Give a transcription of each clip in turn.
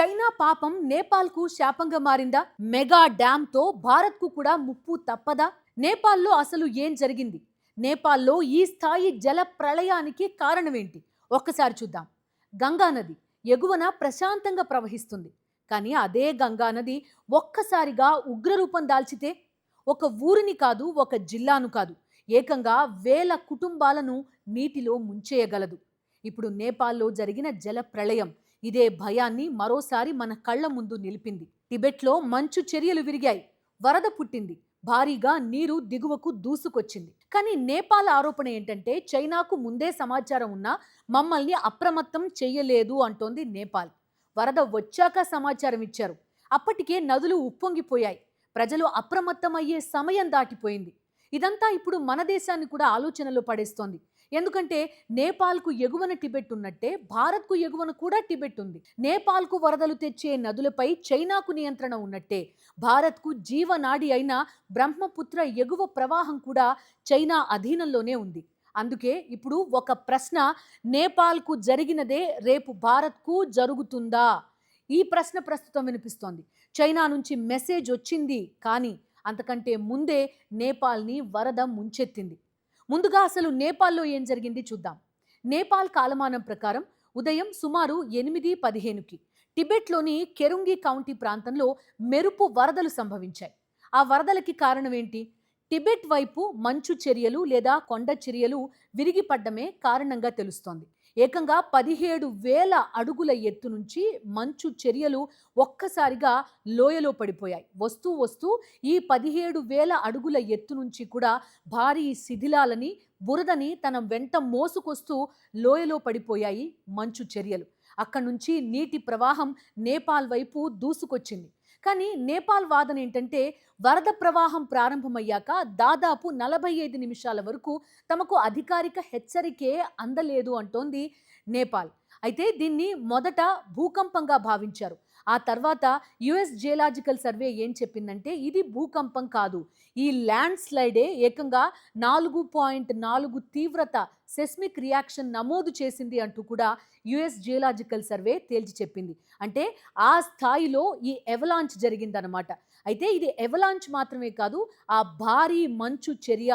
China పాపం నేపాల్కు శాపంగా మారిందా? మెగా డ్యాంతో భారత్కు కూడా ముప్పు తప్పదా? నేపాల్లో అసలు ఏం జరిగింది? నేపాల్లో ఈ స్థాయి జల ప్రళయానికి కారణమేంటి? ఒక్కసారి చూద్దాం. గంగా నది ఎగువన ప్రశాంతంగా ప్రవహిస్తుంది. కానీ అదే గంగా నది ఒక్కసారిగా ఉగ్రరూపం దాల్చితే ఒక ఊరిని కాదు, ఒక జిల్లాను కాదు, ఏకంగా వేల కుటుంబాలను నీటిలో ముంచేయగలదు. ఇప్పుడు నేపాల్లో జరిగిన జల ప్రళయం ఇదే భయాన్ని మరోసారి మన కళ్ల ముందు నిలిపింది. టిబెట్లో మంచు చర్యలు విరిగాయి, వరద పుట్టింది, భారీగా నీరు దిగువకు దూసుకొచ్చింది. కానీ నేపాల్ ఆరోపణ ఏంటంటే చైనాకు ముందే సమాచారం ఉన్నా మమ్మల్ని అప్రమత్తం చెయ్యలేదు అంటోంది నేపాల్. వరద వచ్చాక సమాచారం ఇచ్చారు, అప్పటికే నదులు ఉప్పొంగిపోయాయి, ప్రజలు అప్రమత్తమయ్యే సమయం దాటిపోయింది. ఇదంతా ఇప్పుడు మన దేశాన్ని కూడా ఆలోచనలో పడేస్తోంది. ఎందుకంటే నేపాల్కు ఎగువన టిబెట్ ఉన్నట్టే భారత్కు ఎగువన కూడా టిబెట్ ఉంది. నేపాల్కు వరదలు తెచ్చే నదులపై చైనాకు నియంత్రణ ఉన్నట్టే భారత్కు జీవనాడి అయిన బ్రహ్మపుత్ర ఎగువ ప్రవాహం కూడా చైనా అధీనంలోనే ఉంది. అందుకే ఇప్పుడు ఒక ప్రశ్న, నేపాల్కు జరిగినదే రేపు భారత్కు జరుగుతుందా? ఈ ప్రశ్న ప్రస్తుతం వినిపిస్తోంది. చైనా నుంచి మెసేజ్ వచ్చింది, కానీ అంతకంటే ముందే నేపాల్ని వరద ముంచెత్తింది. ముందుగా అసలు నేపాల్లో ఏం జరిగింది చూద్దాం. నేపాల్ కాలమానం ప్రకారం ఉదయం సుమారు 8:15కి టిబెట్లోని కెరుంగి కౌంటీ ప్రాంతంలో మెరుపు వరదలు సంభవించాయి. ఆ వరదలకి కారణం ఏంటి? టిబెట్ వైపు మంచు చర్యలు లేదా కొండ చర్యలు విరిగిపడ్డమే కారణంగా తెలుస్తోంది. ఏకంగా 17,000 అడుగుల ఎత్తు నుంచి మంచు చర్యలు ఒక్కసారిగా లోయలో పడిపోయాయి. వస్తూ వస్తూ ఈ 17,000 అడుగుల ఎత్తు నుంచి కూడా భారీ శిథిలాలని, బురదని తన వెంట మోసుకొస్తూ లోయలో పడిపోయాయి మంచు చర్యలు. అక్కడి నుంచి నీటి ప్రవాహం నేపాల్ వైపు దూసుకొచ్చింది. కానీ నేపాల్ వాదన ఏంటంటే వరద ప్రవాహం ప్రారంభమయ్యాక దాదాపు 45 నిమిషాల వరకు తమకు అధికారిక హెచ్చరికే అందలేదు అంటోంది నేపాల్. అయితే దీన్ని మొదట భూకంపంగా భావించారు. ఆ తర్వాత యుఎస్ జియోలాజికల్ సర్వే ఏం చెప్పిందంటే ఇది భూకంపం కాదు, ఈ ల్యాండ్ స్లైడే ఏకంగా 4.4 తీవ్రత సెస్మిక్ రియాక్షన్ నమోదు చేసింది అంటూ కూడా యుఎస్ జియోలాజికల్ సర్వే తేల్చి చెప్పింది. అంటే ఆ స్థాయిలో ఈ ఎవలాంచ్ జరిగిందనమాట. అయితే ఇది ఎవలాంచ్ మాత్రమే కాదు, ఆ భారీ మంచు చర్య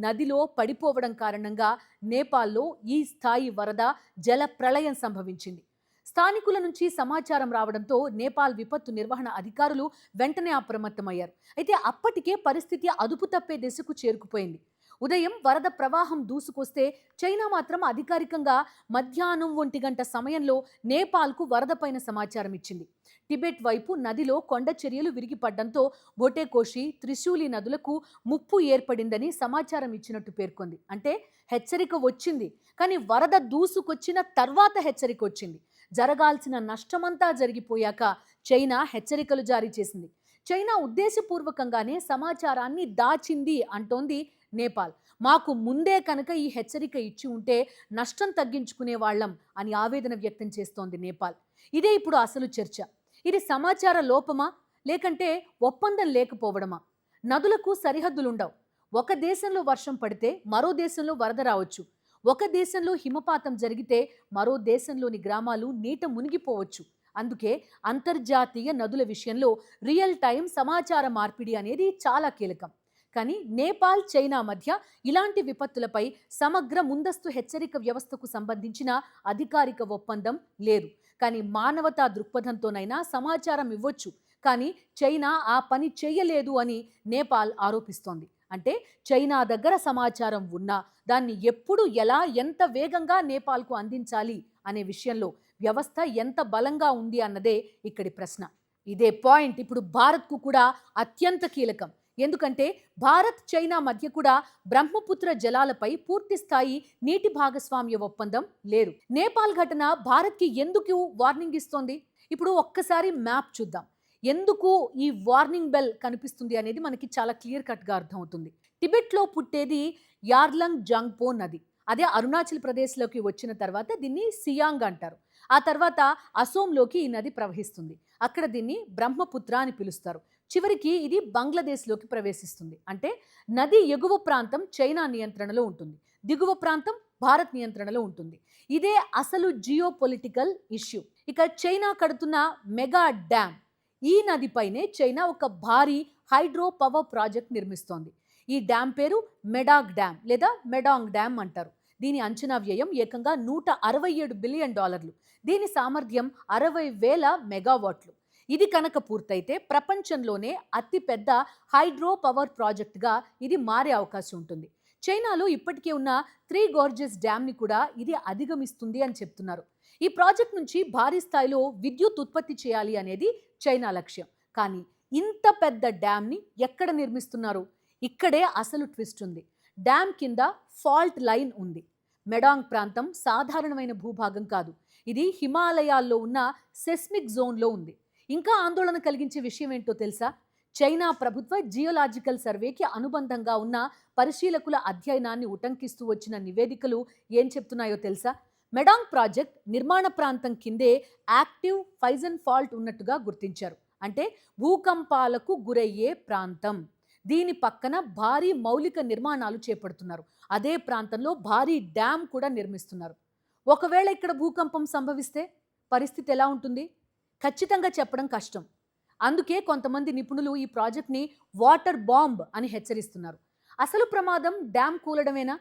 నదిలో పడిపోవడం కారణంగా నేపాల్లో ఈ స్థాయి వరద జల ప్రళయం సంభవించింది. స్థానికుల నుంచి సమాచారం రావడంతో నేపాల్ విపత్తు నిర్వహణ అధికారులు వెంటనే అప్రమత్తమయ్యారు. అయితే అప్పటికే పరిస్థితి అదుపు తప్పే దిశకు చేరుకుపోయింది. ఉదయం వరద ప్రవాహం దూసుకొస్తే చైనా మాత్రం అధికారికంగా మధ్యాహ్నం 1 గంట సమయంలో నేపాల్కు వరద పైన సమాచారం ఇచ్చింది. టిబెట్ వైపు నదిలో కొండ చర్యలు విరిగిపడ్డంతో బొటేకోషి, త్రిశూలి నదులకు ముప్పు ఏర్పడిందని సమాచారం ఇచ్చినట్టు పేర్కొంది. అంటే హెచ్చరిక వచ్చింది, కానీ వరద దూసుకొచ్చిన తర్వాత హెచ్చరిక వచ్చింది. జరగాల్సిన నష్టమంతా జరిగిపోయాక చైనా హెచ్చరికలు జారీ చేసింది. చైనా ఉద్దేశపూర్వకంగానే సమాచారాన్ని దాచింది అంటోంది నేపాల్. మాకు ముందే కనుక ఈ హెచ్చరిక ఇచ్చి ఉంటే నష్టం తగ్గించుకునే వాళ్ళం అని ఆవేదన వ్యక్తం చేస్తోంది నేపాల్. ఇదే ఇప్పుడు అసలు చర్చ. ఇది సమాచార లోపమా, లేకంటే ఒప్పందం లేకపోవడమా? నదులకు సరిహద్దులుండవు. ఒక దేశంలో వర్షం పడితే మరో దేశంలో వరద రావచ్చు. ఒక దేశంలో హిమపాతం జరిగితే మరో దేశంలోని గ్రామాలు నీట మునిగిపోవచ్చు. అందుకే అంతర్జాతీయ నదుల విషయంలో రియల్ టైం సమాచార మార్పిడి అనేది చాలా కీలకం. కానీ నేపాల్, చైనా మధ్య ఇలాంటి విపత్తులపై సమగ్ర ముందస్తు హెచ్చరిక వ్యవస్థకు సంబంధించిన అధికారిక ఒప్పందం లేదు. కానీ మానవతా దృక్పథంతోనైనా సమాచారం ఇవ్వచ్చు. కానీ చైనా ఆ పని చేయలేదు అని నేపాల్ ఆరోపిస్తోంది. అంటే చైనా దగ్గర సమాచారం ఉన్నా దాన్ని ఎప్పుడు, ఎలా, ఎంత వేగంగా నేపాల్కు అందించాలి అనే విషయంలో వ్యవస్థ ఎంత బలంగా ఉంది అన్నదే ఇక్కడి ప్రశ్న. ఇదే పాయింట్ ఇప్పుడు భారత్కు కూడా అత్యంత కీలకం. ఎందుకంటే భారత్, చైనా మధ్య కూడా బ్రహ్మపుత్ర జలాలపై పూర్తి స్థాయి నీటి భాగస్వామ్య ఒప్పందం లేదు. నేపాల్ ఘటన భారత్కి ఎందుకు వార్నింగ్ ఇస్తోంది? ఇప్పుడు ఒక్కసారి మ్యాప్ చూద్దాం. ఎందుకు ఈ వార్నింగ్ బెల్ కనిపిస్తుంది అనేది మనకి చాలా క్లియర్ కట్గా అర్థమవుతుంది. టిబెట్లో పుట్టేది యార్లంగ్ జాంగ్పో నది. అదే అరుణాచల్ ప్రదేశ్లోకి వచ్చిన తర్వాత దీన్ని సియాంగ్ అంటారు. ఆ తర్వాత అసోంలోకి ఈ నది ప్రవహిస్తుంది. అక్కడ దీన్ని బ్రహ్మపుత్ర అని పిలుస్తారు. చివరికి ఇది బంగ్లాదేశ్లోకి ప్రవేశిస్తుంది. అంటే నది ఎగువ ప్రాంతం చైనా నియంత్రణలో ఉంటుంది, దిగువ ప్రాంతం భారత్ నియంత్రణలో ఉంటుంది. ఇదే అసలు జియో పొలిటికల్ ఇష్యూ. ఇక చైనా కడుతున్న మెగా డ్యామ్. ఈ నదిపైనే చైనా ఒక భారీ హైడ్రో పవర్ ప్రాజెక్ట్ నిర్మిస్తోంది. ఈ డ్యామ్ పేరు మెడాక్ డ్యామ్ లేదా మెడాంగ్ డ్యామ్ అంటారు. దీని అంచనా వ్యయం ఏకంగా $167 బిలియన్. దీని సామర్థ్యం 60,000 మెగావాట్లు. ఇది కనుక పూర్తయితే ప్రపంచంలోనే అతిపెద్ద హైడ్రో పవర్ ప్రాజెక్టుగా ఇది మారే అవకాశం ఉంటుంది. చైనాలో ఇప్పటికే ఉన్న త్రీ గోర్జెస్ డ్యామ్ని కూడా ఇది అధిగమిస్తుంది అని చెప్తున్నారు. ఈ ప్రాజెక్ట్ నుంచి భారీ స్థాయిలో విద్యుత్ ఉత్పత్తి చేయాలి అనేది చైనా లక్ష్యం. కానీ ఇంత పెద్ద డ్యామ్ని ఎక్కడ నిర్మిస్తున్నారు? ఇక్కడే అసలు ట్విస్ట్ ఉంది. డ్యామ్ కింద ఫాల్ట్ లైన్ ఉంది. మెడాంగ్ ప్రాంతం సాధారణమైన భూభాగం కాదు. ఇది హిమాలయాల్లో ఉన్న సెస్మిక్ జోన్లో ఉంది. ఇంకా ఆందోళన కలిగించే విషయం ఏంటో తెలుసా? చైనా ప్రభుత్వ జియోలాజికల్ సర్వేకి అనుబంధంగా ఉన్న పరిశీలకుల అధ్యయనాన్ని ఉటంకిస్తూ వచ్చిన నివేదికలు ఏం చెప్తున్నాయో తెలుసా? మెడాంగ్ ప్రాజెక్ట్ నిర్మాణ ప్రాంతం కిందే యాక్టివ్ ఫైజన్ ఫాల్ట్ ఉన్నట్టుగా గుర్తించారు. అంటే భూకంపాలకు గురయ్యే ప్రాంతం. దీని పక్కన భారీ మౌలిక నిర్మాణాలు చేపడుతున్నారు. అదే ప్రాంతంలో భారీ డ్యామ్ కూడా నిర్మిస్తున్నారు. ఒకవేళ ఇక్కడ భూకంపం సంభవిస్తే పరిస్థితి ఎలా ఉంటుంది? ఖచ్చితంగా చెప్పడం కష్టం. అందుకే కొంతమంది నిపుణులు ఈ ప్రాజెక్ట్ని వాటర్ బాంబ్ అని హెచ్చరిస్తున్నారు. అసలు ప్రమాదం డ్యామ్ కూలడమేనా?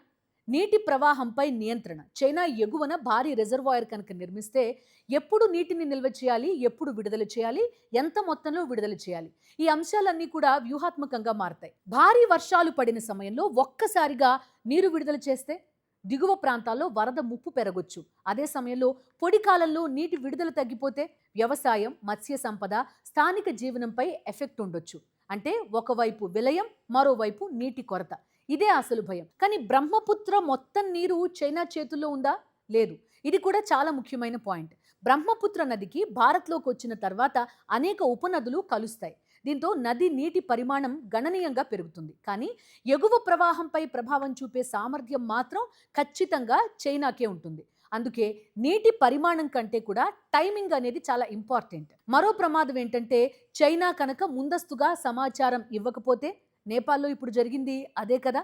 నీటి ప్రవాహంపై నియంత్రణ. చైనా ఎగువన భారీ రిజర్వాయర్ కనుక నిర్మిస్తే ఎప్పుడు నీటిని నిల్వ చేయాలి, ఎప్పుడు విడుదల చేయాలి, ఎంత మొత్తంలో విడుదల చేయాలి, ఈ అంశాలన్నీ కూడా వ్యూహాత్మకంగా మారతాయి. భారీ వర్షాలు పడిన సమయంలో ఒక్కసారిగా నీరు విడుదల చేస్తే దిగువ ప్రాంతాల్లో వరద ముప్పు పెరగొచ్చు. అదే సమయంలో పొడి కాలంలో నీటి విడుదల తగ్గిపోతే వ్యవసాయం, మత్స్య సంపద, స్థానిక జీవనంపై ఎఫెక్ట్ ఉండొచ్చు. అంటే ఒకవైపు విలయం, మరోవైపు నీటి కొరత. ఇదే అసలు భయం. కానీ బ్రహ్మపుత్ర మొత్తం నీరు చైనా చేతుల్లో ఉందా? లేదు. ఇది కూడా చాలా ముఖ్యమైన పాయింట్. బ్రహ్మపుత్ర నదికి భారత్లోకి వచ్చిన తర్వాత అనేక ఉపనదులు కలుస్తాయి. దీంతో నది నీటి పరిమాణం గణనీయంగా పెరుగుతుంది. కానీ ఎగువ ప్రవాహంపై ప్రభావం చూపే సామర్థ్యం మాత్రం ఖచ్చితంగా చైనాకే ఉంటుంది. అందుకే నీటి పరిమాణం కంటే కూడా టైమింగ్ అనేది చాలా ఇంపార్టెంట్. మరో ప్రమాదం ఏంటంటే చైనా కనుక ముందస్తుగా సమాచారం ఇవ్వకపోతే, నేపాల్లో ఇప్పుడు జరిగింది అదే కదా.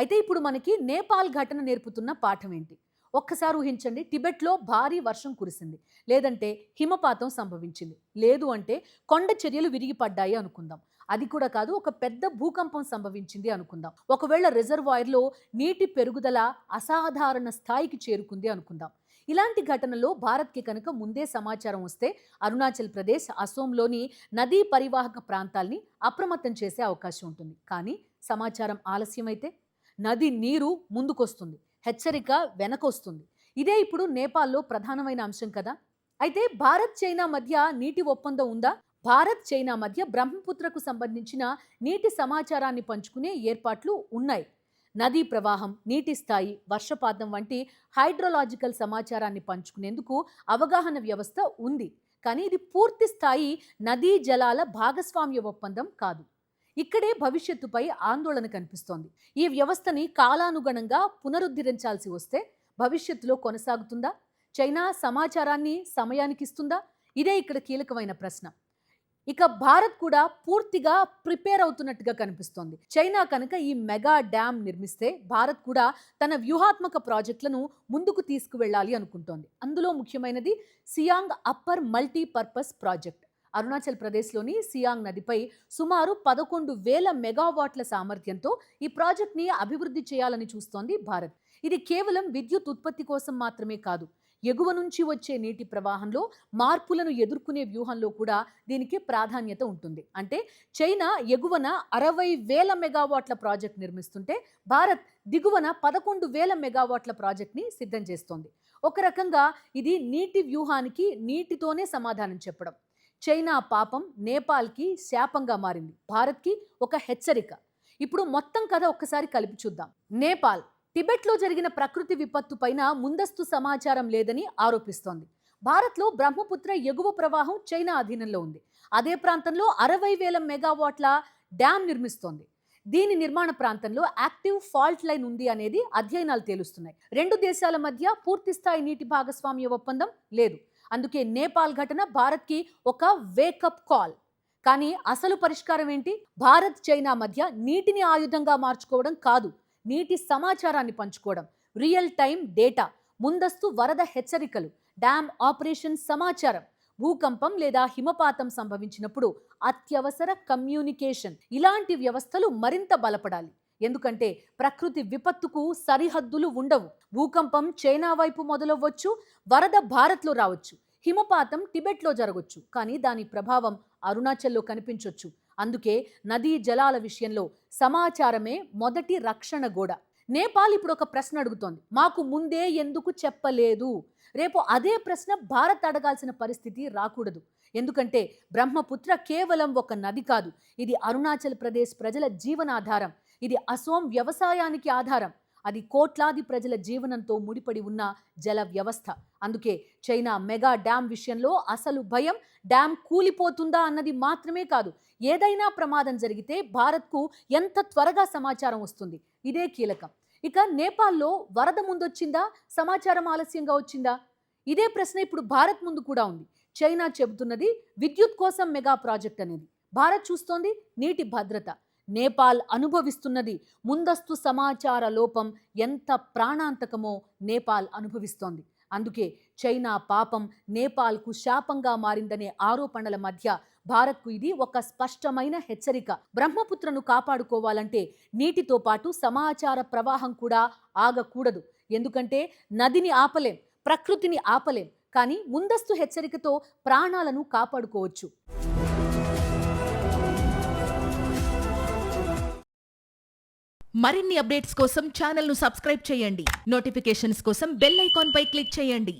అయితే ఇప్పుడు మనకి నేపాల్ ఘటన నేర్పుతున్న పాఠం ఏంటి? ఒక్కసారి ఊహించండి, టిబెట్లో భారీ వర్షం కురిసింది, లేదంటే హిమపాతం సంభవించింది, లేదు అంటే కొండ చర్యలు విరిగిపడ్డాయి అనుకుందాం. అది కూడా కాదు, ఒక పెద్ద భూకంపం సంభవించింది అనుకుందాం. ఒకవేళ రిజర్వాయర్లో నీటి పెరుగుదల అసాధారణ స్థాయికి చేరుకుంది అనుకుందాం. ఇలాంటి ఘటనలో భారత్కి కనుక ముందే సమాచారం వస్తే అరుణాచల్ ప్రదేశ్, అసోంలోని నదీ పరివాహక ప్రాంతాల్ని అప్రమత్తం చేసే అవకాశం ఉంటుంది. కానీ సమాచారం ఆలస్యమైతే నది నీరు ముందుకొస్తుంది, హెచ్చరిక వెనకొస్తుంది. ఇదే ఇప్పుడు నేపాల్లో ప్రధానమైన అంశం కదా. అయితే భారత్ చైనా మధ్య నీటి ఒప్పందం ఉందా? భారత్ చైనా మధ్య బ్రహ్మపుత్రకు సంబంధించిన నీటి సమాచారాన్ని పంచుకునే ఏర్పాట్లు ఉన్నాయి. నదీ ప్రవాహం, నీటి స్థాయి, వర్షపాతం వంటి హైడ్రోలాజికల్ సమాచారాన్ని పంచుకునేందుకు అవగాహన వ్యవస్థ ఉంది. కానీ ఇది పూర్తి స్థాయి నదీ జలాల భాగస్వామ్య ఒప్పందం కాదు. ఇక్కడే భవిష్యత్తుపై ఆందోళన కనిపిస్తోంది. ఈ వ్యవస్థని కాలానుగుణంగా పునరుద్ధరించాల్సి వస్తే భవిష్యత్తులో కొనసాగుతుందా? చైనా సమాచారాన్ని సమయానికి ఇస్తుందా? ఇదే ఇక్కడ కీలకమైన ప్రశ్న. ఇక భారత్ కూడా పూర్తిగా ప్రిపేర్ అవుతున్నట్టుగా కనిపిస్తోంది. చైనా కనుక ఈ మెగా డ్యామ్ నిర్మిస్తే భారత్ కూడా తన వ్యూహాత్మక ప్రాజెక్టులను ముందుకు తీసుకువెళ్ళాలి అనుకుంటోంది. అందులో ముఖ్యమైనది Siang upper multipurpose project. Arunachal ప్రదేశ్లోని సియాంగ్ నదిపై సుమారు 11,000 మెగావాట్ల సామర్థ్యంతో ఈ ప్రాజెక్ట్ని అభివృద్ధి చేయాలని చూస్తోంది భారత్. ఇది కేవలం విద్యుత్ ఉత్పత్తి కోసం మాత్రమే కాదు, ఎగువ నుంచి వచ్చే నీటి ప్రవాహంలో మార్పులను ఎదుర్కొనే వ్యూహంలో కూడా దీనికి ప్రాధాన్యత ఉంటుంది. అంటే చైనా ఎగువన 60,000 మెగావాట్ల ప్రాజెక్ట్ నిర్మిస్తుంటే భారత్ దిగువన 11,000 మెగావాట్ల ప్రాజెక్ట్ని సిద్ధం చేస్తోంది. ఒక రకంగా ఇది నీటి వ్యూహానికి నీటితోనే సమాధానం చెప్పడం. చైనా పాపం నేపాల్కి శాపంగా మారింది, భారత్కి ఒక హెచ్చరిక. ఇప్పుడు మొత్తం కథ ఒక్కసారి కలిపి చూద్దాం. నేపాల్ టిబెట్లో జరిగిన ప్రకృతి విపత్తు పైన ముందస్తు సమాచారం లేదని ఆరోపిస్తోంది. భారత్లో బ్రహ్మపుత్ర ఎగువ ప్రవాహం చైనా అధీనంలో ఉంది. అదే ప్రాంతంలో 60,000 మెగావాట్ల డ్యామ్ నిర్మిస్తోంది. దీని నిర్మాణ ప్రాంతంలో యాక్టివ్ ఫాల్ట్ లైన్ ఉంది అనేది అధ్యయనాలు తేలుస్తున్నాయి. రెండు దేశాల మధ్య పూర్తిస్థాయి నీటి భాగస్వామ్య ఒప్పందం లేదు. అందుకే నేపాల్ ఘటన భారత్కి ఒక వేకప్ కాల్. కానీ అసలు పరిష్కారం ఏంటి? భారత్ చైనా మధ్య నీటిని ఆయుధంగా మార్చుకోవడం కాదు, నీటి సమాచారాన్ని పంచుకోవడం, రియల్ టైం డేటా, ముందస్తు వరద హెచ్చరికలు, డ్యామ్ ఆపరేషన్ సమాచారం, భూకంపం లేదా హిమపాతం సంభవించినప్పుడు అత్యవసర కమ్యూనికేషన్, ఇలాంటి వ్యవస్థలు మరింత బలపడాలి. ఎందుకంటే ప్రకృతి విపత్తుకు సరిహద్దులు ఉండవు. భూకంపం చైనా వైపు మొదలవ్వచ్చు, వరద భారత్లో రావచ్చు, హిమపాతం టిబెట్లో జరగొచ్చు, కానీ దాని ప్రభావం అరుణాచల్లో కనిపించొచ్చు. అందుకే నదీ జలాల విషయంలో సమాచారమే మొదటి రక్షణ గోడ. నేపాల్ ఇప్పుడు ఒక ప్రశ్న అడుగుతోంది, మాకు ముందే ఎందుకు చెప్పలేదు? రేపు అదే ప్రశ్న భారత్ అడగాల్సిన పరిస్థితి రాకూడదు. ఎందుకంటే బ్రహ్మపుత్ర కేవలం ఒక నది కాదు, ఇది అరుణాచల్ ప్రదేశ్ ప్రజల జీవనాధారం. ఇది అసోం వ్యవసాయానికి ఆధారం. అది కోట్లాది ప్రజల జీవనంతో ముడిపడి ఉన్న జల వ్యవస్థ. అందుకే చైనా మెగా డ్యామ్ విషయంలో అసలు భయం డ్యామ్ కూలిపోతుందా అన్నది మాత్రమే కాదు, ఏదైనా ప్రమాదం జరిగితే భారత్కు ఎంత త్వరగా సమాచారం వస్తుంది, ఇదే కీలకం. ఇక నేపాల్లో వరద ముందొచ్చిందా, సమాచారం ఆలస్యంగా వచ్చిందా? ఇదే ప్రశ్న ఇప్పుడు భారత్ ముందు కూడా ఉంది. చైనా చెబుతున్నది విద్యుత్ కోసం మెగా ప్రాజెక్ట్ అనేది, భారత్ చూస్తోంది నీటి భద్రత. నేపాల్ అనుభవిస్తున్నది ముందస్తు సమాచార లోపం, ఎంత ప్రాణాంతకమో నేపాల్ అనుభవిస్తోంది. అందుకే చైనా పాపం నేపాల్కు శాపంగా మారిందనే ఆరోపణల మధ్య భారత్కు ఇది ఒక స్పష్టమైన హెచ్చరిక. బ్రహ్మపుత్రను కాపాడుకోవాలంటే నీటితో పాటు సమాచార ప్రవాహం కూడా ఆగకూడదు. ఎందుకంటే నదిని ఆపలేం, ప్రకృతిని ఆపలేం, కానీ ముందస్తు హెచ్చరికతో ప్రాణాలను కాపాడుకోవచ్చు. మరిన్ని అప్డేట్స్ కోసం ఛానల్ను సబ్స్క్రైబ్ చేయండి. నోటిఫికేషన్స్ కోసం బెల్ ఐకాన్ పై క్లిక్ చేయండి.